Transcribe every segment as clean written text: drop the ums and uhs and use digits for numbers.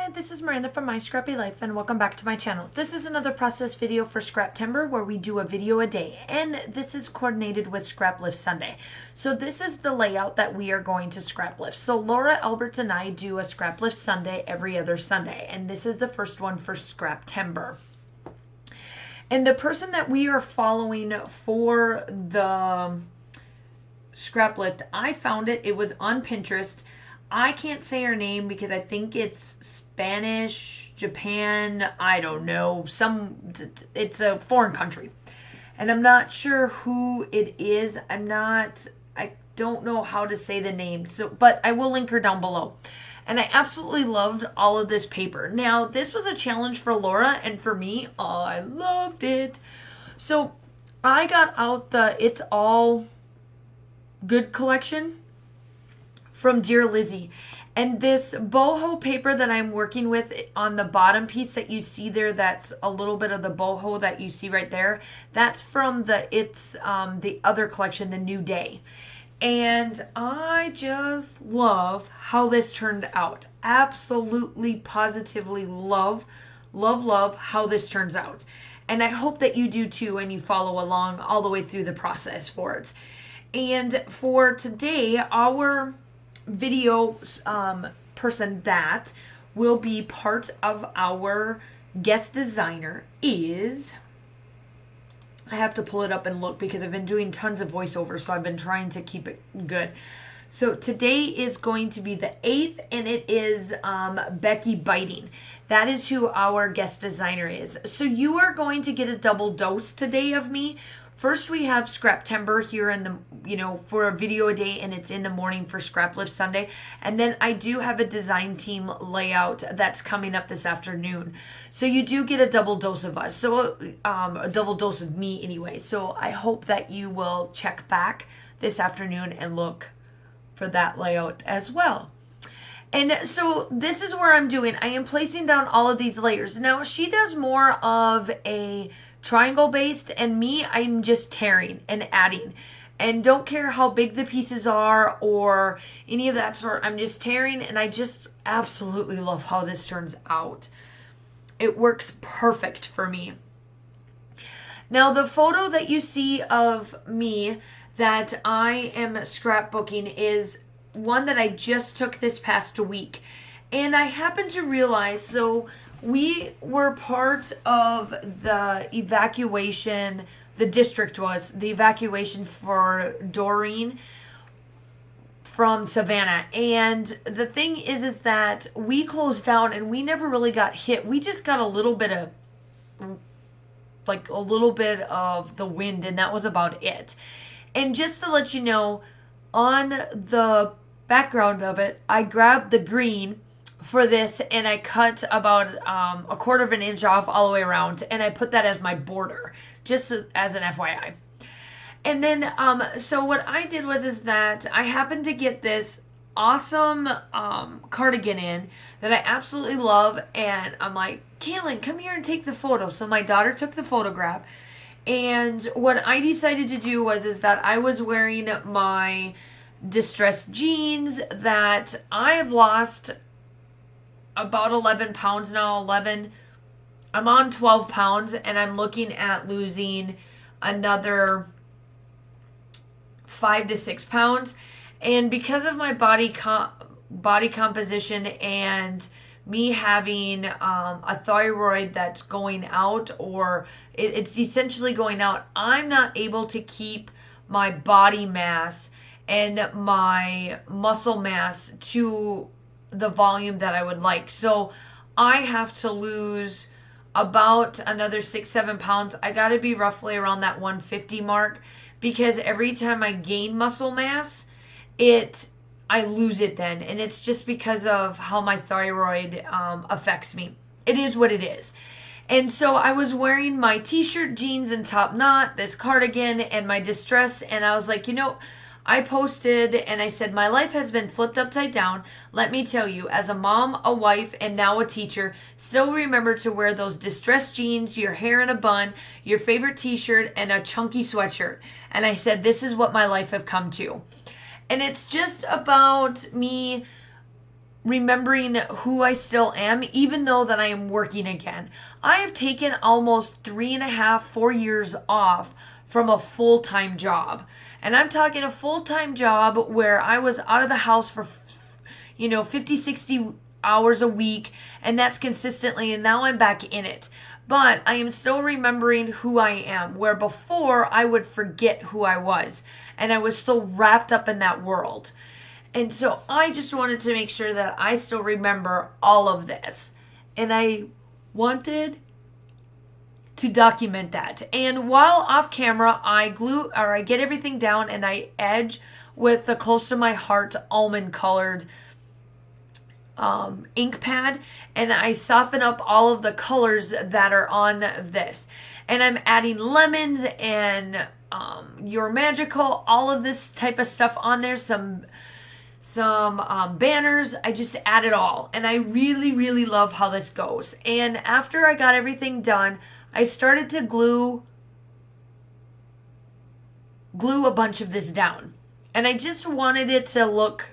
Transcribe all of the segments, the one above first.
Hi, this is Miranda from My Scrappy Life and welcome back to my channel. This is another process video for Scraptember where we do a video a day, and this is coordinated with Scrap Lift Sunday. So this is the layout that we are going to scrap lift. So Laura Alberts and I do a Scrap Lift Sunday every other Sunday, and this is the first one for Scraptember. And the person that we are following for the scrap lift, I found it was on Pinterest. I can't say her name because I think it's Spanish, Japan, I don't know, it's a foreign country. And I'm not sure who it is. I don't know how to say the name. But I will link her down below. And I absolutely loved all of this paper. Now, this was a challenge for Laura, and for me, I loved it. So I got out the It's All Good collection from Dear Lizzie, and this boho paper that I'm working with on the bottom piece that you see there, that's a little bit of the boho that you see right there, that's from the other collection, The New Day. And I just love how this turned out. Absolutely, positively love how this turns out. And I hope that you do too, and you follow along all the way through the process for it. And for today, our video person that will be part of our guest designer is, I have to pull it up and look because I've been doing tons of voiceover, so I've been trying to keep it good. So today is going to be the 8th, and it is Becky Biting. That is who our guest designer is. So you are going to get a double dose today of me. First, we have Scraptember here in the, for a video a day, and it's in the morning for Scrap Lift Sunday. And then I do have a design team layout that's coming up this afternoon. So you do get a double dose of us. So a double dose of me anyway. So I hope that you will check back this afternoon and look for that layout as well. And so this is where I'm doing. I am placing down all of these layers. Now, she does more of a triangle based, and me, I'm just tearing and adding, and don't care how big the pieces are or any of that sort. I'm just tearing, and I just absolutely love how this turns out. It works perfect for me. Now, the photo that you see of me that I am scrapbooking is one that I just took this past week. And I happened to realize, so we were part of the evacuation, the district was, the evacuation for Doreen from Savannah. And the thing is that we closed down and we never really got hit. We just got a little bit of the wind, and that was about it. And just to let you know, on the background of it, I grabbed the green for this and I cut about a quarter of an inch off all the way around, and I put that as my border, just as an FYI. And then so what I did was that I happened to get this awesome cardigan in that I absolutely love, and I'm like, Kaylin, come here and take the photo. So my daughter took the photograph, and what I decided to do was that I was wearing my distressed jeans that I have lost about 11 pounds now. I'm on 12 pounds, and I'm looking at losing another 5 to 6 pounds. And because of my body composition and me having a thyroid that's going out, or it's essentially going out, I'm not able to keep my body mass and my muscle mass to the volume that I would like. So I have to lose about another 6-7 pounds. I got to be roughly around that 150 mark, because every time I gain muscle mass, I lose it then, and it's just because of how my thyroid affects me. It is what it is. And so I was wearing my t-shirt, jeans, and top knot, this cardigan, and my distress, and I was like, I posted and I said, my life has been flipped upside down. Let me tell you, as a mom, a wife, and now a teacher, still remember to wear those distressed jeans, your hair in a bun, your favorite t-shirt, and a chunky sweatshirt. And I said, this is what my life have come to. And it's just about me remembering who I still am, even though that I am working again. I have taken almost 3.5, 4 years off from a full-time job. And I'm talking a full-time job where I was out of the house for, 50, 60 hours a week, and that's consistently, and now I'm back in it. But I am still remembering who I am, where before I would forget who I was, and I was still wrapped up in that world. And so I just wanted to make sure that I still remember all of this. And I wanted to document that. And while off camera, I get everything down and I edge with the close to my heart almond colored ink pad, and I soften up all of the colors that are on this. And I'm adding lemons and Your Magical, all of this type of stuff on there, some banners. I just add it all, and I really, really love how this goes. And after I got everything done, I started to glue a bunch of this down, and I just wanted it to look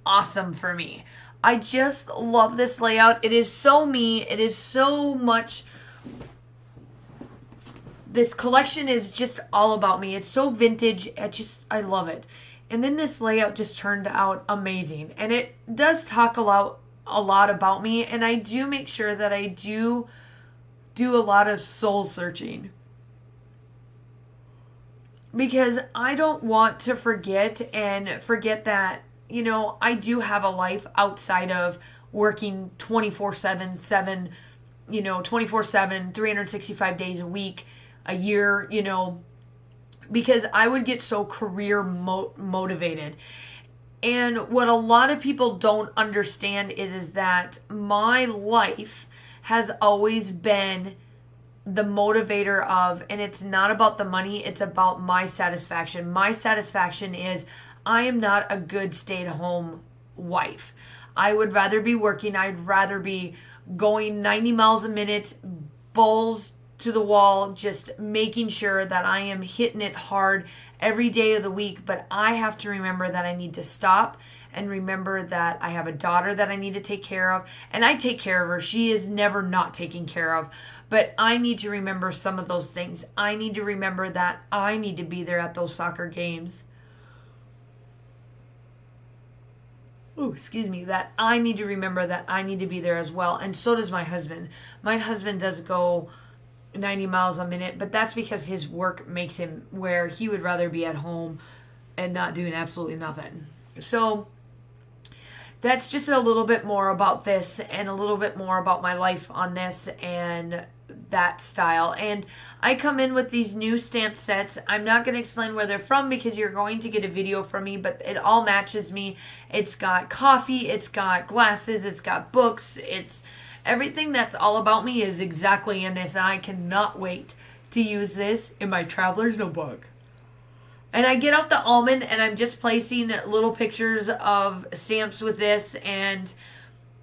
awesome for me. I just love this layout. It is so me. It is so much. This collection is just all about me. It's so vintage. I love it. And then this layout just turned out amazing. And it does talk a lot about me. And I do make sure that I do a lot of soul searching. Because I don't want to forget that, I do have a life outside of working 24/7, 24/7, 365 days a week, a year, because I would get so career motivated. And what a lot of people don't understand is that my life has always been the motivator of, and it's not about the money, it's about my satisfaction. My satisfaction is I am not a good stay-at-home wife. I would rather be working. I'd rather be going 90 miles a minute, balls to the wall, just making sure that I am hitting it hard every day of the week. But I have to remember that I need to stop and remember that I have a daughter that I need to take care of. And I take care of her. She is never not taken care of. But I need to remember some of those things. I need to remember that I need to be there at those soccer games. That I need to remember that I need to be there as well. And so does my husband. My husband does go 90 miles a minute, but that's because his work makes him where he would rather be at home and not doing absolutely nothing. So that's just a little bit more about this and a little bit more about my life on this and that style. And I come in with these new stamp sets. I'm not going to explain where they're from because you're going to get a video from me, but it all matches me. It's got coffee, it's got glasses, it's got books, it's everything that's all about me is exactly in this, and I cannot wait to use this in my traveler's notebook. And I get out the almond and I'm just placing little pictures of stamps with this, and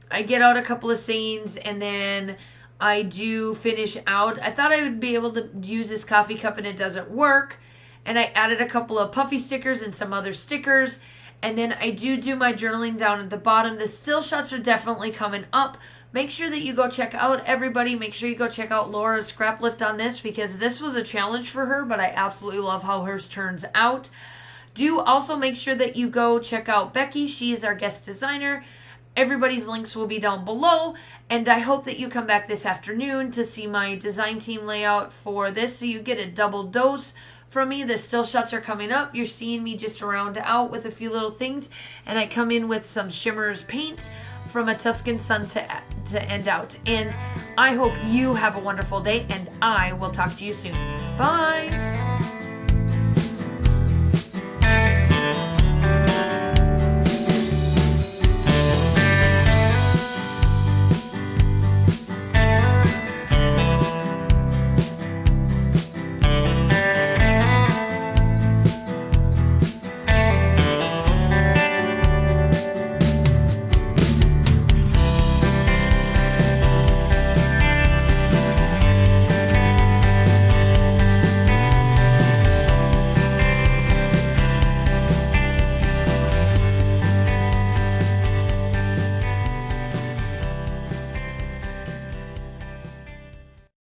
I get out a couple of sayings, and then I do finish out. I thought I would be able to use this coffee cup and it doesn't work. And I added a couple of puffy stickers and some other stickers. And then I do my journaling down at the bottom. The still shots are definitely coming up. Make sure that you go check out, everybody. Make sure you go check out Laura's scrap lift on this, because this was a challenge for her, but I absolutely love how hers turns out. Do also make sure that you go check out Becky. She is our guest designer. Everybody's links will be down below, and I hope that you come back this afternoon to see my design team layout for this, so you get a double dose from me. The still shots are coming up. You're seeing me just round out with a few little things, and I come in with some Shimmers paints from a Tuscan Sun to end out. And I hope you have a wonderful day, and I will talk to you soon. Bye!